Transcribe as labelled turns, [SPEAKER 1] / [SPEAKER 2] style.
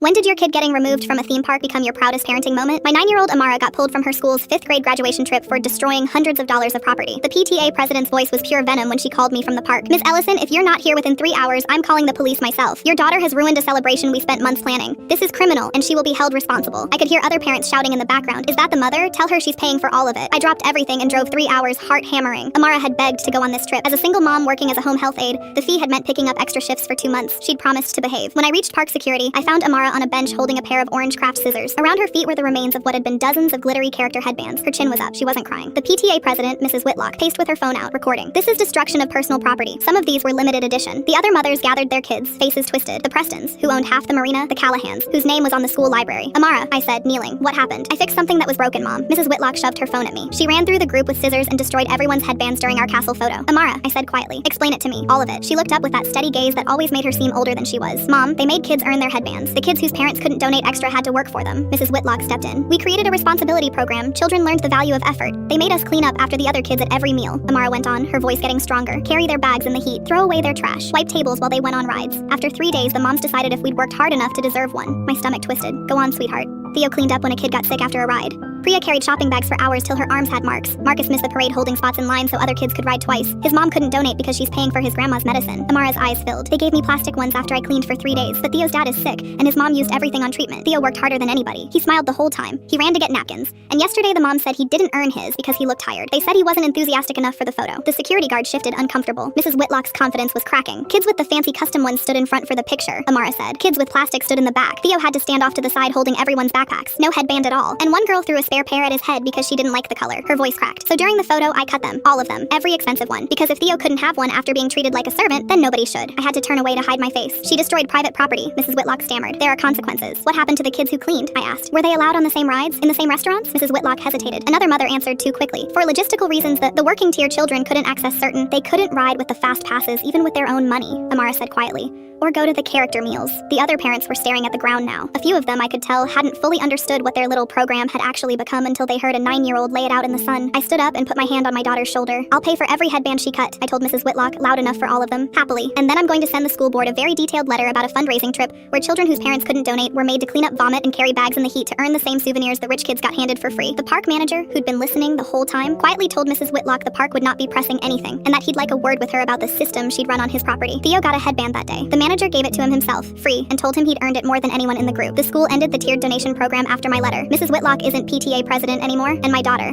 [SPEAKER 1] When did your kid getting removed from a theme park become your proudest parenting moment? My 9-year-old Amara got pulled from her school's 5th grade graduation trip for destroying hundreds of dollars of property. The PTA president's voice was pure venom when she called me from the park. Miss Ellison, if you're not here within 3 hours, I'm calling the police myself. Your daughter has ruined a celebration we spent months planning. This is criminal, and she will be held responsible. I could hear other parents shouting in the background. Is that the mother? Tell her she's paying for all of it. I dropped everything and drove 3 hours, heart hammering. Amara had begged to go on this trip. As a single mom working as a home health aide, the fee had meant picking up extra shifts for 2 months. She'd promised to behave. When I reached park security, I found Amara on a bench holding a pair of orange craft scissors. Around her feet were the remains of what had been dozens of glittery character headbands. Her chin was up. She wasn't crying. The PTA president, Mrs. Whitlock, paced with her phone out, recording. This is destruction of personal property. Some of these were limited edition. The other mothers gathered their kids, faces twisted. The Prestons, who owned half the marina, the Callahans, whose name was on the school library. Amara, I said, kneeling. What happened? I fixed something that was broken, Mom. Mrs. Whitlock shoved her phone at me. She ran through the group with scissors and destroyed everyone's headbands during our castle photo. Amara, I said quietly. Explain it to me. All of it. She looked up with that steady gaze that always made her seem older than she was. Mom, they made kids earn their headbands. The kids whose parents couldn't donate extra had to work for them. Mrs. Whitlock stepped in. We created a responsibility program. Children learned the value of effort. They made us clean up after the other kids at every meal. Amara went on, her voice getting stronger. Carry their bags in the heat. Throw away their trash. Wipe tables while they went on rides. After 3 days, the moms decided if we'd worked hard enough to deserve one. My stomach twisted. Go on, sweetheart. Theo cleaned up when a kid got sick after a ride. Priya carried shopping bags for hours till her arms had marks. Marcus missed the parade holding spots in line so other kids could ride twice. His mom couldn't donate because she's paying for his grandma's medicine. Amara's eyes filled. They gave me plastic ones after I cleaned for 3 days, but Theo's dad is sick, and his mom used everything on treatment. Theo worked harder than anybody. He smiled the whole time. He ran to get napkins. And yesterday the mom said he didn't earn his because he looked tired. They said he wasn't enthusiastic enough for the photo. The security guard shifted uncomfortable. Mrs. Whitlock's confidence was cracking. Kids with the fancy custom ones stood in front for the picture, Amara said. Kids with plastic stood in the back. Theo had to stand off to the side holding everyone's backpacks. No headband at all. And one girl threw a spare pair at his head because she didn't like the color. Her voice cracked. So during the photo, I cut them. All of them. Every expensive one. Because if Theo couldn't have one after being treated like a servant, then nobody should. I had to turn away to hide my face. She destroyed private property, Mrs. Whitlock stammered. There are consequences. What happened to the kids who cleaned? I asked. Were they allowed on the same rides? In the same restaurants? Mrs. Whitlock hesitated. Another mother answered too quickly. For logistical reasons, the working tier children couldn't access they couldn't ride with the fast passes even with their own money, Amara said quietly. Or go to the character meals. The other parents were staring at the ground now. A few of them, I could tell, hadn't fully understood what their little program had actually become until they heard a 9-year-old lay it out in the sun. I stood up and put my hand on my daughter's shoulder. I'll pay for every headband she cut, I told Mrs. Whitlock, loud enough for all of them, happily. And then I'm going to send the school board a very detailed letter about a fundraising trip where children whose parents couldn't donate were made to clean up vomit and carry bags in the heat to earn the same souvenirs the rich kids got handed for free. The park manager, who'd been listening the whole time, quietly told Mrs. Whitlock the park would not be pressing anything, and that he'd like a word with her about the system she'd run on his property. Theo got a headband that day. The manager gave it to him himself, free, and told him he'd earned it more than anyone in the group. The school ended the tiered donation program after my letter. Mrs. Whitlock isn't PTA president anymore, and my daughter,